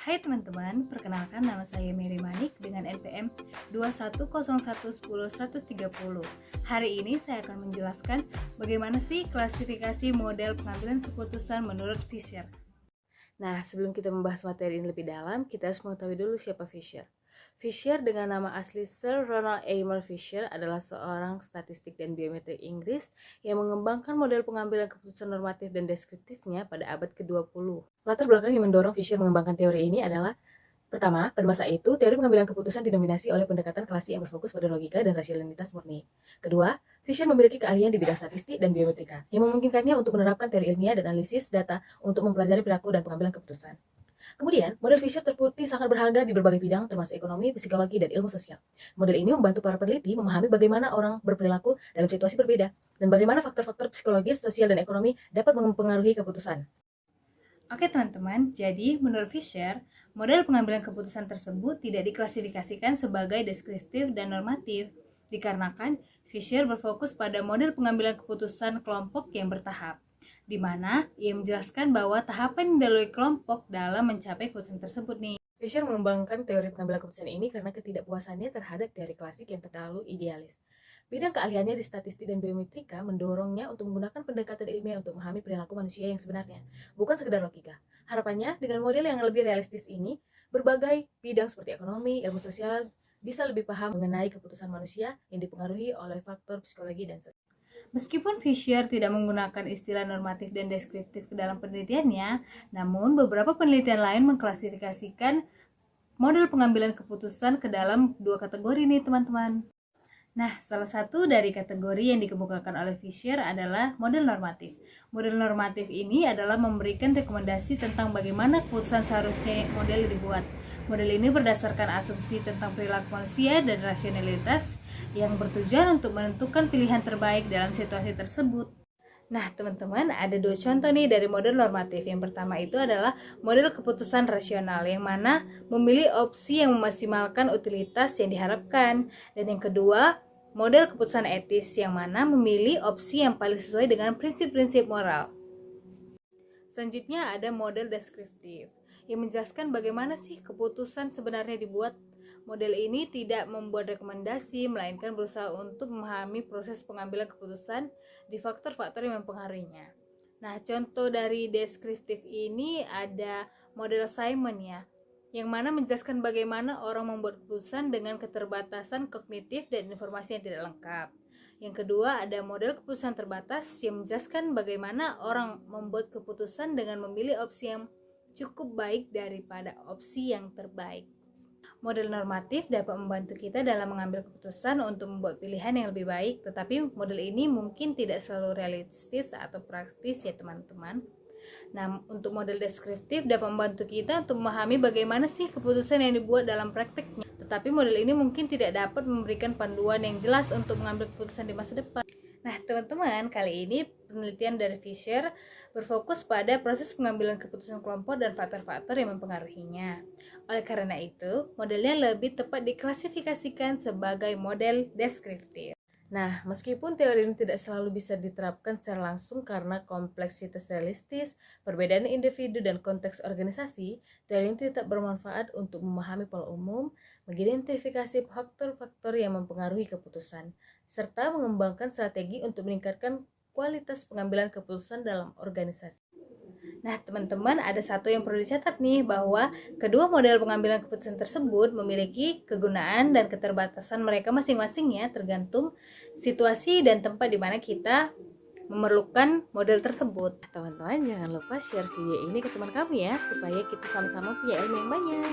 Hai teman-teman, perkenalkan nama saya Mary Manik dengan NPM 2101110130. Hari ini saya akan menjelaskan bagaimana sih klasifikasi model pengambilan keputusan menurut Fisher. Nah, sebelum kita membahas materi ini lebih dalam, kita harus mengetahui dulu siapa Fisher. Fisher dengan nama asli Sir Ronald Amer Fisher adalah seorang statistik dan biometri Inggris yang mengembangkan model pengambilan keputusan normatif dan deskriptifnya pada abad ke-20. Latar belakang yang mendorong Fisher mengembangkan teori ini adalah: pertama, pada masa itu, teori pengambilan keputusan didominasi oleh pendekatan klasik yang berfokus pada logika dan rasionalitas murni. Kedua, Fisher memiliki keahlian di bidang statistik dan biometrika, yang memungkinkannya untuk menerapkan teori ilmiah dan analisis data untuk mempelajari perilaku dan pengambilan keputusan. Kemudian, model Fisher terbukti sangat berharga di berbagai bidang, termasuk ekonomi, psikologi, dan ilmu sosial. Model ini membantu para peneliti memahami bagaimana orang berperilaku dalam situasi berbeda, dan bagaimana faktor-faktor psikologis, sosial, dan ekonomi dapat mempengaruhi keputusan. Oke teman-teman, jadi menurut Fisher, model pengambilan keputusan tersebut tidak diklasifikasikan sebagai deskriptif dan normatif, dikarenakan Fisher berfokus pada model pengambilan keputusan kelompok yang bertahap, di mana ia menjelaskan bahwa tahapan yang dilalui kelompok dalam mencapai keputusan tersebut nih. Fisher mengembangkan teori pengambilan keputusan ini karena ketidakpuasannya terhadap teori klasik yang terlalu idealis. Bidang keahliannya di statistik dan biometrika mendorongnya untuk menggunakan pendekatan ilmiah untuk memahami perilaku manusia yang sebenarnya, bukan sekedar logika. Harapannya, dengan model yang lebih realistis ini, berbagai bidang seperti ekonomi, ilmu sosial bisa lebih paham mengenai keputusan manusia yang dipengaruhi oleh faktor psikologi dan sosial. Meskipun Fisher tidak menggunakan istilah normatif dan deskriptif ke dalam penelitiannya, namun beberapa penelitian lain mengklasifikasikan model pengambilan keputusan ke dalam dua kategori nih teman-teman. Nah, salah satu dari kategori yang dikemukakan oleh Fisher adalah model normatif. Model normatif ini adalah memberikan rekomendasi tentang bagaimana keputusan seharusnya model dibuat. Model ini berdasarkan asumsi tentang perilaku manusia dan rasionalitas yang bertujuan untuk menentukan pilihan terbaik dalam situasi tersebut. Nah, teman-teman, ada dua contoh nih dari model normatif. Yang pertama itu adalah model keputusan rasional, yang mana memilih opsi yang memaksimalkan utilitas yang diharapkan. Dan yang kedua, model keputusan etis, yang mana memilih opsi yang paling sesuai dengan prinsip-prinsip moral. Selanjutnya ada model deskriptif, yang menjelaskan bagaimana sih keputusan sebenarnya dibuat. Model ini tidak membuat rekomendasi, melainkan berusaha untuk memahami proses pengambilan keputusan di faktor-faktor yang mempengaruhinya. Nah, contoh dari deskriptif ini ada model Simon ya, yang mana menjelaskan bagaimana orang membuat keputusan dengan keterbatasan kognitif dan informasi yang tidak lengkap. Yang kedua ada model keputusan terbatas, yang menjelaskan bagaimana orang membuat keputusan dengan memilih opsi yang cukup baik daripada opsi yang terbaik. Model normatif dapat membantu kita dalam mengambil keputusan untuk membuat pilihan yang lebih baik, tetapi model ini mungkin tidak selalu realistis atau praktis ya teman-teman. Nah, untuk model deskriptif dapat membantu kita untuk memahami bagaimana sih keputusan yang dibuat dalam prakteknya, tetapi model ini mungkin tidak dapat memberikan panduan yang jelas untuk mengambil keputusan di masa depan. Nah, teman-teman, kali ini penelitian dari Fisher berfokus pada proses pengambilan keputusan kelompok dan faktor-faktor yang mempengaruhinya. Oleh karena itu, modelnya lebih tepat diklasifikasikan sebagai model deskriptif. Nah, meskipun teori ini tidak selalu bisa diterapkan secara langsung karena kompleksitas realistis, perbedaan individu, dan konteks organisasi, teori ini tetap bermanfaat untuk memahami pola umum, mengidentifikasi faktor-faktor yang mempengaruhi keputusan, serta mengembangkan strategi untuk meningkatkan kualitas pengambilan keputusan dalam organisasi. Nah, teman-teman, ada satu yang perlu dicatat nih, bahwa kedua model pengambilan keputusan tersebut memiliki kegunaan dan keterbatasan mereka masing-masing ya, tergantung situasi dan tempat di mana kita memerlukan model tersebut. Teman-teman, jangan lupa share video ini ke teman kamu ya, supaya kita sama-sama punya ilmu yang banyak.